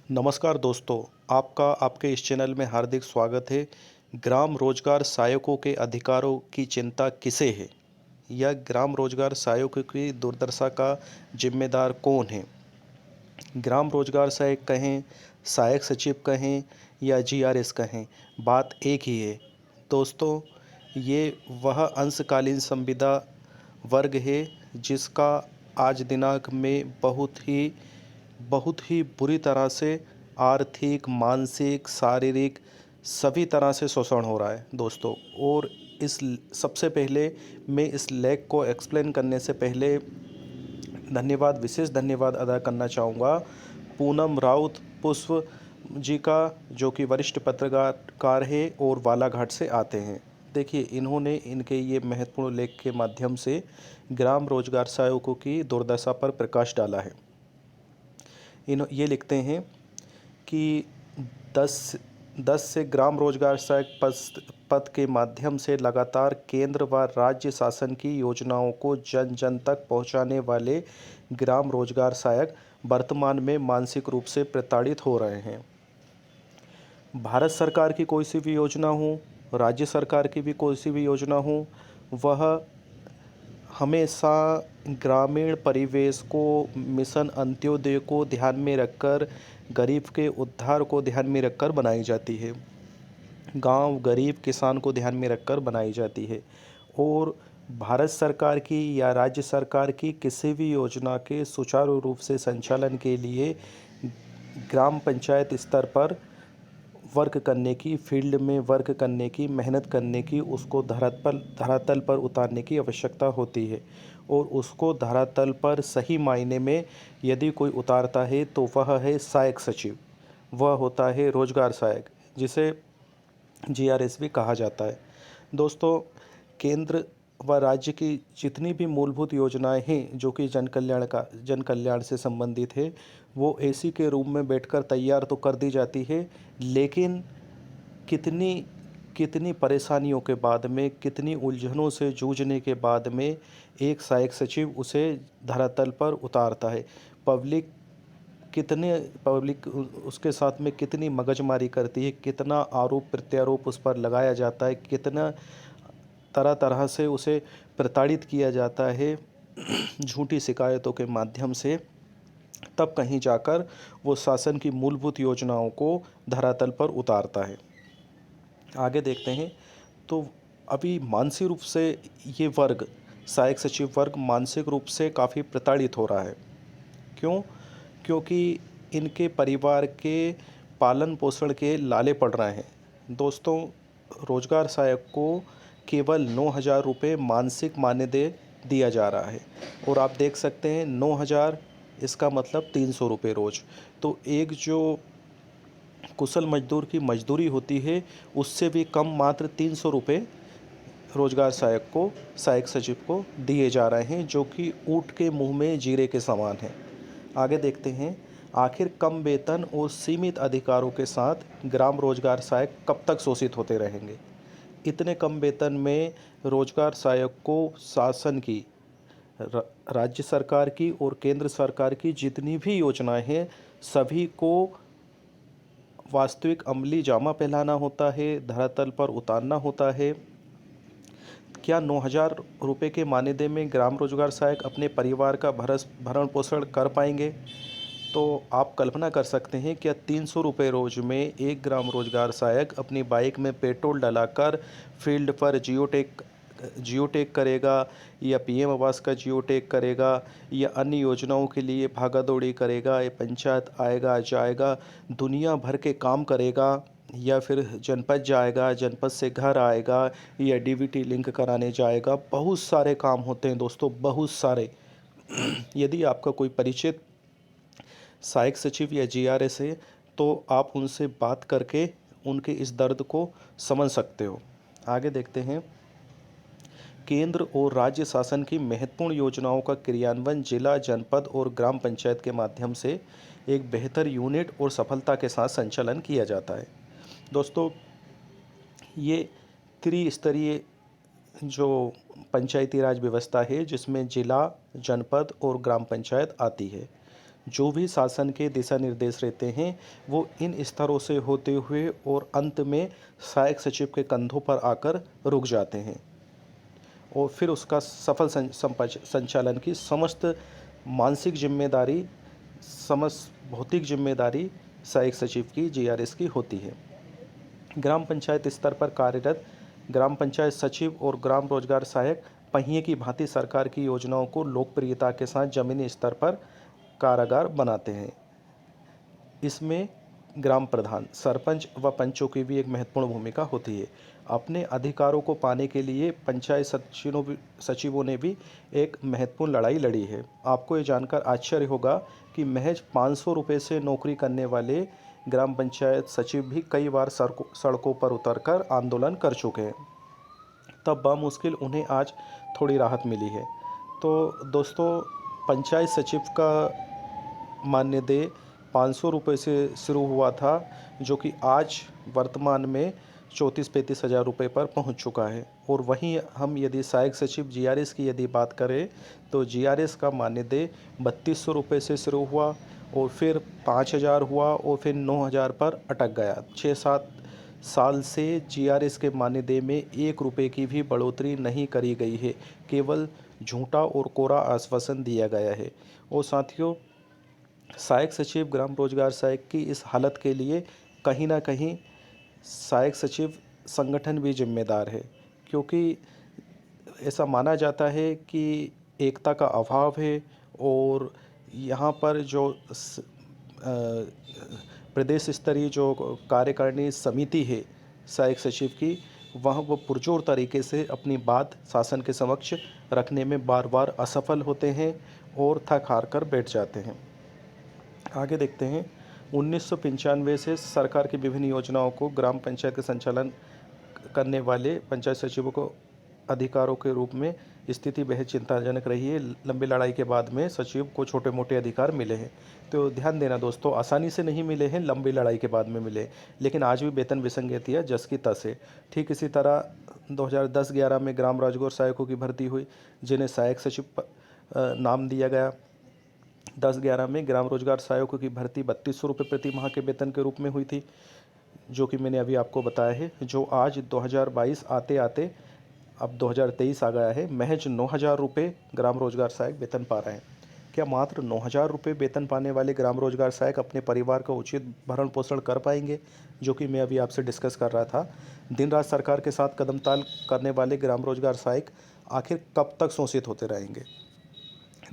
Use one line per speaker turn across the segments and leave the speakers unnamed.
नमस्कार दोस्तों, आपका आपके इस चैनल में हार्दिक स्वागत है। ग्राम रोजगार सहायकों के अधिकारों की चिंता किसे है? यह ग्राम रोजगार सहायकों की दुर्दशा का जिम्मेदार कौन है? ग्राम रोजगार सहायक कहें, सहायक सचिव कहें या जीआरएस कहें, बात एक ही है। दोस्तों, ये वह अंशकालीन संविदा वर्ग है जिसका आज दिनांक में बहुत ही बुरी तरह से आर्थिक, मानसिक, शारीरिक सभी तरह से शोषण हो रहा है दोस्तों। और सबसे पहले मैं इस लेख को एक्सप्लेन करने से पहले विशेष धन्यवाद अदा करना चाहूँगा पूनम राउत पुष्प जी का, जो कि वरिष्ठ पत्रकार है और बालाघाट से आते हैं। देखिए, इन्होंने इनके ये महत्वपूर्ण लेख के माध्यम से ग्राम रोजगार सहायकों की दुर्दशा पर प्रकाश डाला है। ये लिखते हैं कि 10 से ग्राम रोजगार सहायक पद के माध्यम से लगातार केंद्र व राज्य शासन की योजनाओं को जन जन तक पहुंचाने वाले ग्राम रोजगार सहायक वर्तमान में मानसिक रूप से प्रताड़ित हो रहे हैं। भारत सरकार की कोई सी भी योजना हो, राज्य सरकार की भी कोई सी भी योजना हो, वह हमेशा ग्रामीण परिवेश को, मिशन अंत्योदय को ध्यान में रखकर, गरीब के उद्धार को ध्यान में रखकर बनाई जाती है। गांव, गरीब, किसान को ध्यान में रखकर बनाई जाती है। और भारत सरकार की या राज्य सरकार की किसी भी योजना के सुचारू रूप से संचालन के लिए ग्राम पंचायत स्तर पर वर्क करने की, फील्ड में वर्क करने की, मेहनत करने की, उसको धरातल पर उतारने की आवश्यकता होती है। और उसको धरातल पर सही मायने में यदि कोई उतारता है तो वह है सहायक सचिव, वह होता है रोजगार सहायक, जिसे जीआरएस भी कहा जाता है। दोस्तों, केंद्र व राज्य की जितनी भी मूलभूत योजनाएं हैं जो कि जन कल्याण से संबंधित है, वो एसी के रूम में बैठकर तैयार तो कर दी जाती है, लेकिन कितनी कितनी परेशानियों के बाद में, कितनी उलझनों से जूझने के बाद में एक सहायक सचिव उसे धरातल पर उतारता है। पब्लिक पब्लिक उसके साथ में कितनी मगजमारी करती है, कितना आरोप प्रत्यारोप उस पर लगाया जाता है, कितना तरह तरह से उसे प्रताड़ित किया जाता है झूठी शिकायतों के माध्यम से, तब कहीं जाकर वो शासन की मूलभूत योजनाओं को धरातल पर उतारता है। आगे देखते हैं। तो अभी मानसिक रूप से ये वर्ग, सहायक सचिव वर्ग, मानसिक रूप से काफ़ी प्रताड़ित हो रहा है। क्यों? क्योंकि इनके परिवार के पालन पोषण के लाले पड़ रहे हैं। दोस्तों, रोजगार सहायक को केवल 9,000 रुपये मानसिक मानदेय दिया जा रहा है। और आप देख सकते हैं 9,000, इसका मतलब 300 रुपये रोज़। तो एक जो कुशल मजदूर की मजदूरी होती है, उससे भी कम, मात्र 300 रुपये रोजगार सहायक सचिव को दिए जा रहे हैं, जो कि ऊँट के मुंह में जीरे के समान है। आगे देखते हैं। आखिर कम वेतन और सीमित अधिकारों के साथ ग्राम रोजगार सहायक कब तक शोषित होते रहेंगे? इतने कम वेतन में रोजगार सहायक को शासन की, राज्य सरकार की और केंद्र सरकार की जितनी भी योजनाएं हैं, सभी को वास्तविक अमली जामा पहनाना होता है, धरातल पर उतारना होता है। क्या 9,000 रुपये के मानदेय में ग्राम रोजगार सहायक अपने परिवार का भरण पोषण कर पाएंगे? तो आप कल्पना कर सकते हैं, क्या 300 रुपये रोज़ में एक ग्राम रोजगार सहायक अपनी बाइक में पेट्रोल डलाकर फील्ड पर जियोटैग करेगा, या पीएम आवास का जियोटैग करेगा, या अन्य योजनाओं के लिए भागा दौड़ी करेगा, या पंचायत आएगा जाएगा, दुनिया भर के काम करेगा, या फिर जनपद जाएगा, जनपद से घर आएगा, या डीबीटी लिंक कराने जाएगा? बहुत सारे काम होते हैं दोस्तों, बहुत सारे। यदि आपका कोई परिचित सहायक सचिव या जीआरएस है, तो आप उनसे बात करके उनके इस दर्द को समझ सकते हो। आगे देखते हैं। केंद्र और राज्य शासन की महत्वपूर्ण योजनाओं का क्रियान्वयन जिला, जनपद और ग्राम पंचायत के माध्यम से एक बेहतर यूनिट और सफलता के साथ संचालन किया जाता है। दोस्तों, ये त्रिस्तरीय जो पंचायती राज व्यवस्था है, जिसमें जिला, जनपद और ग्राम पंचायत आती है। जो भी शासन के दिशा निर्देश रहते हैं वो इन स्तरों से होते हुए और अंत में सहायक सचिव के कंधों पर आकर रुक जाते हैं और फिर उसका सफल संचालन की समस्त मानसिक जिम्मेदारी, समस्त भौतिक जिम्मेदारी सहायक सचिव की, जीआरएस की होती है। ग्राम पंचायत स्तर पर कार्यरत ग्राम पंचायत सचिव और ग्राम रोजगार सहायक पहिए की भांति सरकार की योजनाओं को लोकप्रियता के साथ जमीनी स्तर पर कारगर बनाते हैं। इसमें ग्राम प्रधान, सरपंच व पंचों की भी एक महत्वपूर्ण भूमिका होती है। अपने अधिकारों को पाने के लिए पंचायत सचिवों ने भी एक महत्वपूर्ण लड़ाई लड़ी है। आपको ये जानकर आश्चर्य होगा कि महज 500 रुपये से नौकरी करने वाले ग्राम पंचायत सचिव भी कई बार सड़कों पर उतरकर आंदोलन कर चुके हैं। तब बामुश्किल उन्हें आज थोड़ी राहत मिली है। तो दोस्तों, पंचायत सचिव का मानदेय 500 रुपये से शुरू हुआ था, जो कि आज वर्तमान में 34-35 हज़ार रुपये पर पहुंच चुका है। और वहीं हम यदि सहायक सचिव जीआरएस की यदि बात करें तो जीआरएस का मानदेय 3200 रुपये से शुरू हुआ और फिर 5000 हुआ और फिर 9000 पर अटक गया। 6-7 साल से जीआरएस के मानदेय में 1 रुपये की भी बढ़ोतरी नहीं करी गई है, केवल झूठा और कोरा आश्वासन दिया गया है। और साथियों, सहायक सचिव ग्राम रोजगार सहायक की इस हालत के लिए कहीं ना कहीं सहायक सचिव संगठन भी जिम्मेदार है, क्योंकि ऐसा माना जाता है कि एकता का अभाव है और यहाँ पर जो प्रदेश स्तरीय जो कार्यकारिणी समिति है सहायक सचिव की, वह वो पुरजोर तरीके से अपनी बात शासन के समक्ष रखने में बार बार असफल होते हैं और थक हार कर बैठ जाते हैं। आगे देखते हैं। 1995 से सरकार की विभिन्न योजनाओं को ग्राम पंचायत के संचालन करने वाले पंचायत सचिवों को अधिकारों के रूप में स्थिति बेहद चिंताजनक रही है। लंबी लड़ाई के बाद में सचिव को छोटे मोटे अधिकार मिले हैं। तो ध्यान देना दोस्तों, आसानी से नहीं मिले हैं, लंबी लड़ाई के बाद में मिले, लेकिन आज भी वेतन विसंगतियाँ जस की तस है। ठीक इसी तरह 2010-11 में ग्राम रोजगार सहायकों की भर्ती हुई, जिन्हें सहायक सचिव नाम दिया गया। 10-11 में ग्राम रोजगार सहायकों की भर्ती 3200 रुपये प्रति माह के वेतन के रूप में हुई थी, जो कि मैंने अभी आपको बताया है। जो आज 2022 आते आते अब 2023 आ गया है, महज 9000 रुपये ग्राम रोजगार सहायक वेतन पा रहे हैं। क्या मात्र 9000 रुपये वेतन पाने वाले ग्राम रोजगार सहायक अपने परिवार का उचित भरण पोषण कर पाएंगे, जो कि मैं अभी आपसे डिस्कस कर रहा था। दिन रात सरकार के साथ कदम ताल करने वाले ग्राम रोजगार सहायक आखिर कब तक शोषित होते रहेंगे।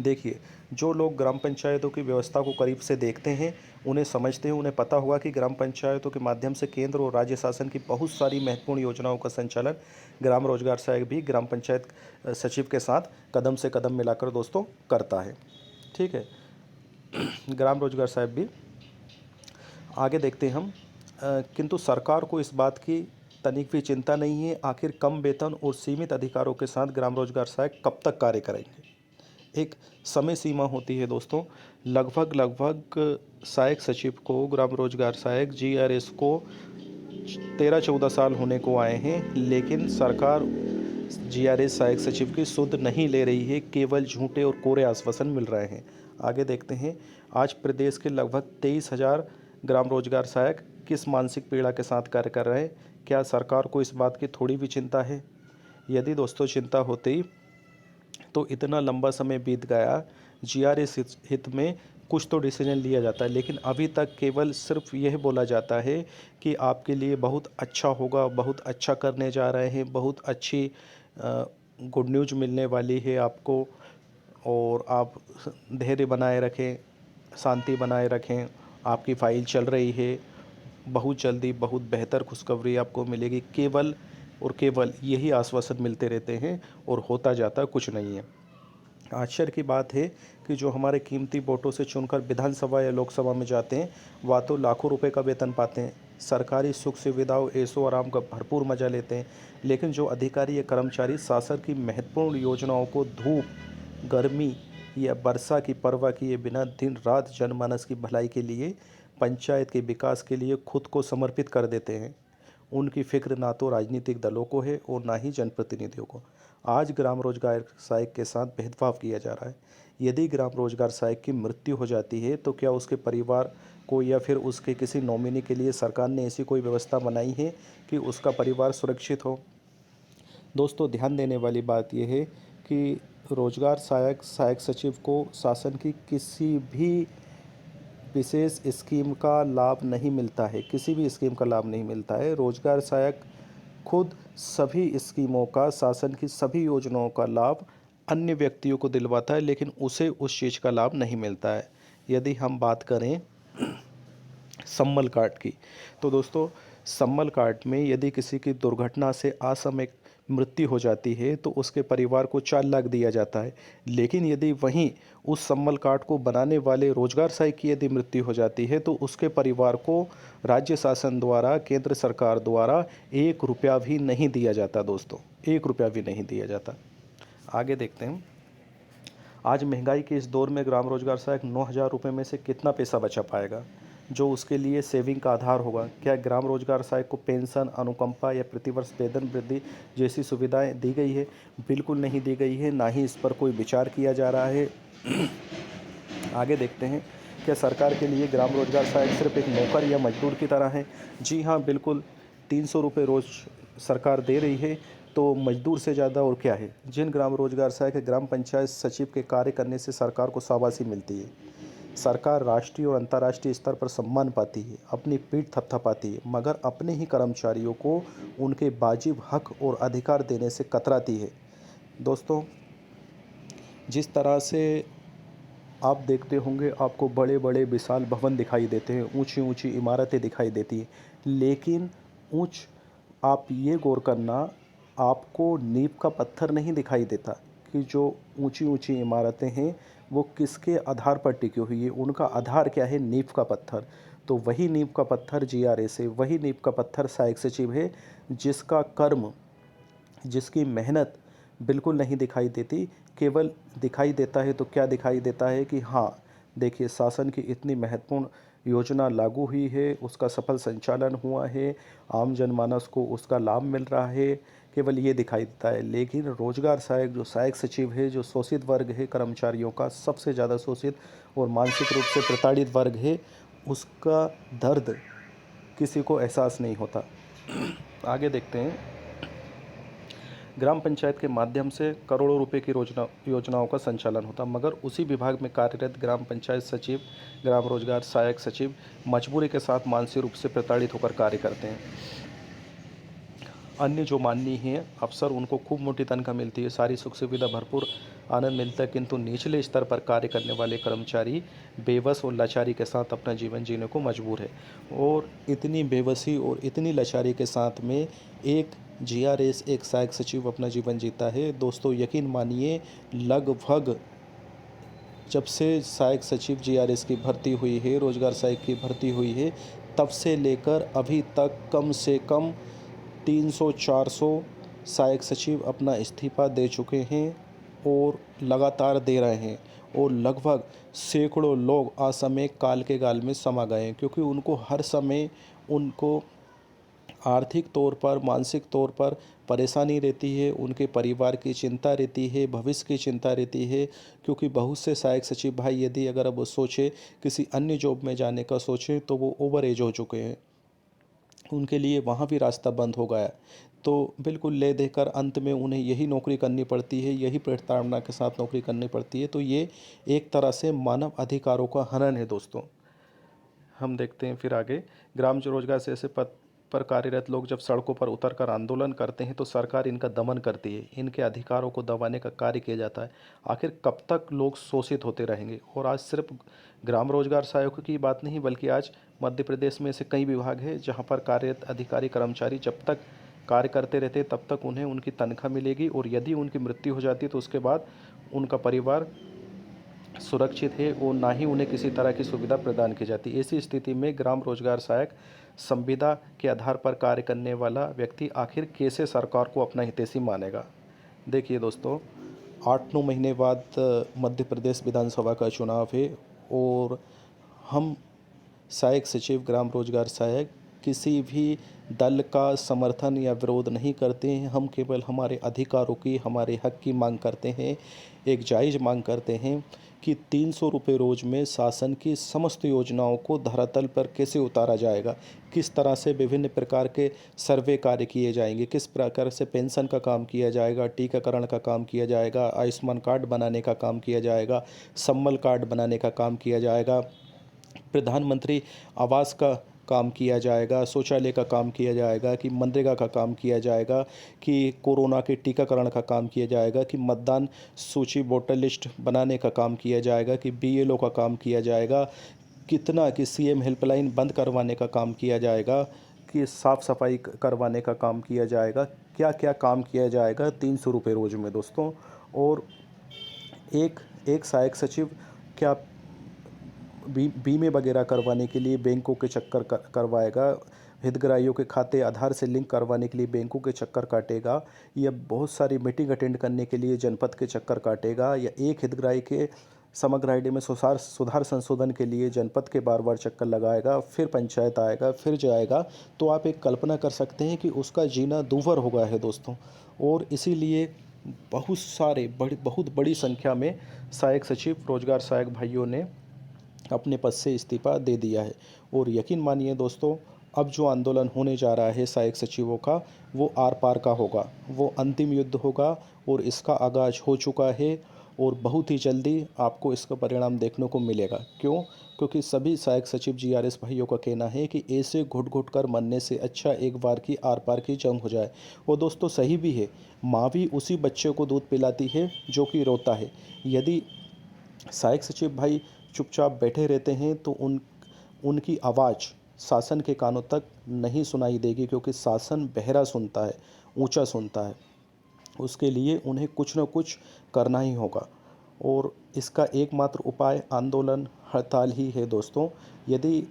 देखिए, जो लोग ग्राम पंचायतों की व्यवस्था को करीब से देखते हैं, उन्हें समझते हैं, उन्हें पता होगा कि ग्राम पंचायतों के माध्यम से केंद्र और राज्य शासन की बहुत सारी महत्वपूर्ण योजनाओं का संचालन ग्राम रोजगार सहायक भी ग्राम पंचायत सचिव के साथ कदम से कदम मिलाकर दोस्तों करता है। ठीक है, ग्राम रोजगार सहायक भी आगे देखते हैं हम। किंतु सरकार को इस बात की तनिक भी चिंता नहीं है, आखिर कम वेतन और सीमित अधिकारों के साथ ग्राम रोजगार सहायक कब तक कार्य करेंगे। एक समय सीमा होती है दोस्तों। लगभग सहायक सचिव को, ग्राम रोजगार सहायक जीआरएस को 13-14 साल होने को आए हैं, लेकिन सरकार जीआरएस सहायक सचिव की सुध नहीं ले रही है, केवल झूठे और कोरे आश्वासन मिल रहे हैं। आगे देखते हैं। आज प्रदेश के लगभग 23,000 ग्राम रोजगार सहायक किस मानसिक पीड़ा के साथ कार्य कर रहे हैं। क्या सरकार को इस बात की थोड़ी भी चिंता है? यदि दोस्तों चिंता होती तो इतना लंबा समय बीत गया, जीआरएस हित में कुछ तो डिसीजन लिया जाता है, लेकिन अभी तक केवल सिर्फ यह बोला जाता है कि आपके लिए बहुत अच्छा होगा, बहुत अच्छा करने जा रहे हैं, बहुत अच्छी गुड न्यूज़ मिलने वाली है आपको, और आप धैर्य बनाए रखें, शांति बनाए रखें, आपकी फ़ाइल चल रही है, बहुत जल्दी बहुत बेहतर खुशखबरी आपको मिलेगी। केवल और केवल यही आश्वासन मिलते रहते हैं और होता जाता कुछ नहीं है। आश्चर्य की बात है कि जो हमारे कीमती वोटों से चुनकर विधानसभा या लोकसभा में जाते हैं, वह तो लाखों रुपए का वेतन पाते हैं, सरकारी सुख सुविधाओं, ऐशो आराम का भरपूर मजा लेते हैं, लेकिन जो अधिकारी या कर्मचारी शासन की महत्वपूर्ण योजनाओं को धूप, गर्मी या वर्षा की परवाह किए बिना दिन रात जनमानस की भलाई के लिए, पंचायत के विकास के लिए खुद को समर्पित कर देते हैं, उनकी फिक्र ना तो राजनीतिक दलों को है और ना ही जनप्रतिनिधियों को। आज ग्राम रोजगार सहायक के साथ भेदभाव किया जा रहा है। यदि ग्राम रोजगार सहायक की मृत्यु हो जाती है तो क्या उसके परिवार को या फिर उसके किसी नॉमिनी के लिए सरकार ने ऐसी कोई व्यवस्था बनाई है कि उसका परिवार सुरक्षित हो? दोस्तों, ध्यान देने वाली बात यह है कि रोजगार सहायक सचिव को शासन की किसी भी विशेष स्कीम का लाभ नहीं मिलता है, किसी भी स्कीम का लाभ नहीं मिलता है। रोजगार सहायक खुद सभी स्कीमों का, शासन की सभी योजनाओं का लाभ अन्य व्यक्तियों को दिलवाता है, लेकिन उसे उस चीज़ का लाभ नहीं मिलता है। यदि हम बात करें सम्मल कार्ड की, तो दोस्तों सम्मल कार्ड में यदि किसी की दुर्घटना से असामयिक मृत्यु हो जाती है तो उसके परिवार को 4 लाख दिया जाता है। लेकिन यदि वहीं उस सम्मल कार्ड को बनाने वाले रोजगार सहायक की यदि मृत्यु हो जाती है तो उसके परिवार को राज्य शासन द्वारा, केंद्र सरकार द्वारा 1 रुपया भी नहीं दिया जाता दोस्तों, 1 रुपया भी नहीं दिया जाता। आगे देखते हैं। आज महंगाई के इस दौर में ग्राम रोजगार सहायक 9,000 रुपये में से कितना पैसा बचा पाएगा जो उसके लिए सेविंग का आधार होगा? क्या ग्राम रोजगार सहायक को पेंशन, अनुकंपा या प्रतिवर्ष वेतन वृद्धि जैसी सुविधाएं दी गई है? बिल्कुल नहीं दी गई है, ना ही इस पर कोई विचार किया जा रहा है। आगे देखते हैं। क्या सरकार के लिए ग्राम रोजगार सहायक सिर्फ एक नौकर या मजदूर की तरह है? जी हाँ, बिल्कुल। 300 रुपये रोज़ सरकार दे रही है तो मजदूर से ज़्यादा और क्या है। जिन ग्राम रोजगार सहायक ग्राम पंचायत सचिव के कार्य करने से सरकार को शाबाशी मिलती है। सरकार राष्ट्रीय और अंतर्राष्ट्रीय स्तर पर सम्मान पाती है, अपनी पीठ थपथपाती है, मगर अपने ही कर्मचारियों को उनके वाजिब हक और अधिकार देने से कतराती है। दोस्तों, जिस तरह से आप देखते होंगे, आपको बड़े बड़े विशाल भवन दिखाई देते हैं, ऊंची ऊंची इमारतें दिखाई देती हैं, लेकिन आप ये गौर करना, आपको नींव का पत्थर नहीं दिखाई देता कि जो ऊंची ऊंची इमारतें हैं वो किसके आधार पर टिकी हुई है। उनका आधार क्या है? नींव का पत्थर। तो वही नींव का पत्थर जीआरएस है, वही नींव का पत्थर सहायक सचिव है, जिसका कर्म, जिसकी मेहनत बिल्कुल नहीं दिखाई देती। केवल दिखाई देता है तो क्या दिखाई देता है कि हाँ, देखिए शासन की इतनी महत्वपूर्ण योजना लागू हुई है, उसका सफल संचालन हुआ है, आम जनमानस को उसका लाभ मिल रहा है, केवल ये दिखाई देता है। लेकिन रोजगार सहायक, जो सहायक सचिव है, जो शोषित वर्ग है, कर्मचारियों का सबसे ज़्यादा शोषित और मानसिक रूप से प्रताड़ित वर्ग है, उसका दर्द किसी को एहसास नहीं होता। आगे देखते हैं। ग्राम पंचायत के माध्यम से करोड़ों रुपए की योजनाओं का संचालन होता, मगर उसी विभाग में कार्यरत ग्राम पंचायत सचिव, ग्राम रोजगार सहायक सचिव मजबूरी के साथ मानसिक रूप से प्रताड़ित होकर कार्य करते हैं। अन्य जो माननीय हैं अफसर, उनको खूब मोटी तनख्वाह मिलती है, सारी सुख सुविधा भरपूर आनंद मिलता है, किंतु निचले स्तर पर कार्य करने वाले कर्मचारी बेबस और लाचारी के साथ अपना जीवन जीने को मजबूर है। और इतनी बेबसी और इतनी लाचारी के साथ में एक जीआरएस, एक सहायक सचिव अपना जीवन जीता है। दोस्तों, यकीन मानिए, लगभग जब से सहायक सचिव जीआरएस की भर्ती हुई है, रोजगार सहायक की भर्ती हुई है, तब से लेकर अभी तक कम से कम 300-400 सहायक सचिव अपना इस्तीफा दे चुके हैं और लगातार दे रहे हैं, और लगभग सैकड़ों लोग असमय काल के गाल में समा गए हैं, क्योंकि उनको हर समय उनको आर्थिक तौर पर, मानसिक तौर पर परेशानी रहती है, उनके परिवार की चिंता रहती है, भविष्य की चिंता रहती है। क्योंकि बहुत से सहायक सचिव भाई, यदि अगर अब वो सोचे किसी अन्य जॉब में जाने का सोचें तो वो ओवर एज हो चुके हैं, उनके लिए वहाँ भी रास्ता बंद हो गया। तो बिल्कुल ले देकर अंत में उन्हें यही नौकरी करनी पड़ती है, यही प्रताड़ना के साथ नौकरी करनी पड़ती है। तो ये एक तरह से मानव अधिकारों का हनन है दोस्तों। हम देखते हैं फिर आगे। ग्राम रोजगार से ऐसे पद पर कार्यरत लोग जब सड़कों पर उतरकर आंदोलन करते हैं तो सरकार इनका दमन करती है, इनके अधिकारों को दबाने का कार्य किया जाता है। आखिर कब तक लोग शोषित होते रहेंगे? और आज सिर्फ ग्राम रोजगार सहायकों की बात नहीं, बल्कि आज मध्य प्रदेश में ऐसे कई विभाग हैं जहाँ पर कार्यरत अधिकारी कर्मचारी जब तक कार्य करते रहते तब तक उन्हें उनकी तनख्वाह मिलेगी, और यदि उनकी मृत्यु हो जाती है तो उसके बाद उनका परिवार सुरक्षित है और ना ही उन्हें किसी तरह की सुविधा प्रदान की जाती। ऐसी स्थिति में ग्राम रोजगार सहायक संविदा के आधार पर कार्य करने वाला व्यक्ति आखिर कैसे सरकार को अपना हितैषी मानेगा? देखिए दोस्तों, 8-9 महीने बाद मध्य प्रदेश विधानसभा का चुनाव है, और हम सहायक सचिव, ग्राम रोजगार सहायक किसी भी दल का समर्थन या विरोध नहीं करते हैं। हम केवल हमारे अधिकारों की, हमारे हक की मांग करते हैं। एक जायज़ मांग करते हैं कि 300 रुपये रोज़ में शासन की समस्त योजनाओं को धरातल पर कैसे उतारा जाएगा, किस तरह से विभिन्न प्रकार के सर्वे कार्य किए जाएंगे, किस प्रकार से पेंशन का काम किया जाएगा, टीकाकरण का काम किया जाएगा, आयुष्मान कार्ड बनाने का काम किया जाएगा, सम्मल कार्ड बनाने का काम किया जाएगा, प्रधानमंत्री आवास का काम किया जाएगा, शौचालय का काम किया जाएगा, कि मनरेगा का काम किया जाएगा, कि कोरोना के टीकाकरण का काम किया जाएगा, कि मतदान सूची वोटर लिस्ट बनाने का काम किया जाएगा, कि बीएलओ का काम किया जाएगा, कितना कि सीएम हेल्पलाइन बंद करवाने का काम किया जाएगा, कि साफ़ सफाई करवाने का काम किया जाएगा, क्या क्या काम किया जाएगा 300 रुपये रोज़ में दोस्तों। और एक एक सहायक सचिव क्या बीमे वगैरह करवाने के लिए बैंकों के चक्कर करवाएगा, हितग्राहियों के खाते आधार से लिंक करवाने के लिए बैंकों के चक्कर काटेगा, या बहुत सारी मीटिंग अटेंड करने के लिए जनपद के चक्कर काटेगा, या एक हितग्राही के समग्र आईडी में सुधार संशोधन के लिए जनपद के बार बार चक्कर लगाएगा, फिर पंचायत आएगा, फिर जाएगा, तो आप एक कल्पना कर सकते हैं कि उसका जीना दूभर हो गया है दोस्तों। और इसीलिए बहुत बड़ी संख्या में सहायक सचिव, रोजगार सहायक भाइयों ने अपने पद से इस्तीफा दे दिया है। और यकीन मानिए दोस्तों, अब जो आंदोलन होने जा रहा है सहायक सचिवों का, वो आर पार का होगा, वो अंतिम युद्ध होगा, और इसका आगाज हो चुका है, और बहुत ही जल्दी आपको इसका परिणाम देखने को मिलेगा। क्यों? क्योंकि सभी सहायक सचिव जीआरएस भाइयों का कहना है कि ऐसे घुट घुट कर मरने से अच्छा एक बार की आर पार की जंग हो जाए। वो दोस्तों सही भी है, माँ भी उसी बच्चे को दूध पिलाती है जो कि रोता है। यदि सहायक सचिव भाई चुपचाप बैठे रहते हैं तो उनकी आवाज़ शासन के कानों तक नहीं सुनाई देगी, क्योंकि शासन बहरा सुनता है, ऊंचा सुनता है। उसके लिए उन्हें कुछ न कुछ करना ही होगा, और इसका एकमात्र उपाय आंदोलन, हड़ताल ही है दोस्तों। यदि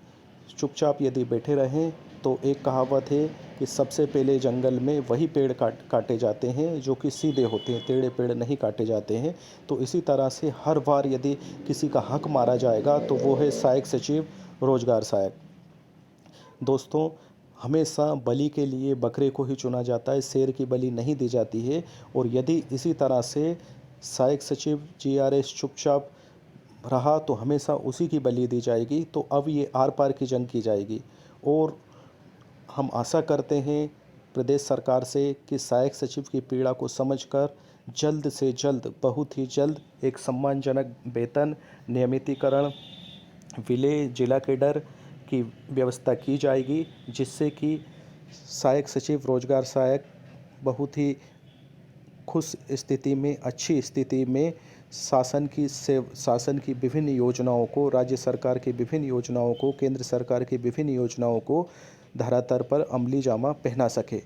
चुपचाप बैठे रहें तो एक कहावत है कि सबसे पहले जंगल में वही पेड़ काटे जाते हैं जो कि सीधे होते हैं, टेढ़े पेड़ नहीं काटे जाते हैं। तो इसी तरह से हर बार यदि किसी का हक मारा जाएगा तो वो है सहायक सचिव, रोजगार सहायक। दोस्तों, हमेशा बलि के लिए बकरे को ही चुना जाता है, शेर की बलि नहीं दी जाती है। और यदि इसी तरह से सहायक सचिव जीआरएस चुपचाप रहा तो हमेशा उसी की बलि दी जाएगी। तो अब ये आर पार की जंग की जाएगी, और हम आशा करते हैं प्रदेश सरकार से कि सहायक सचिव की पीड़ा को समझकर जल्द से जल्द, बहुत ही जल्द एक सम्मानजनक वेतन, नियमितीकरण, विलय, जिला कैडर की व्यवस्था की जाएगी, जिससे कि सहायक सचिव, रोजगार सहायक बहुत ही खुश स्थिति में, अच्छी स्थिति में शासन की विभिन्न योजनाओं को, राज्य सरकार की विभिन्न योजनाओं को, केंद्र सरकार की विभिन्न योजनाओं को धरातल पर अमली जामा पहना सके।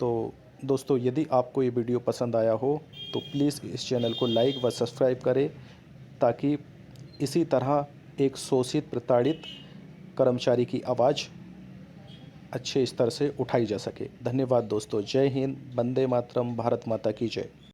तो दोस्तों, यदि आपको ये वीडियो पसंद आया हो तो प्लीज़ इस चैनल को लाइक व सब्सक्राइब करें, ताकि इसी तरह एक शोषित, प्रताड़ित कर्मचारी की आवाज़ अच्छे स्तर से उठाई जा सके। धन्यवाद दोस्तों। जय हिंद, वंदे मातरम, भारत माता की जय।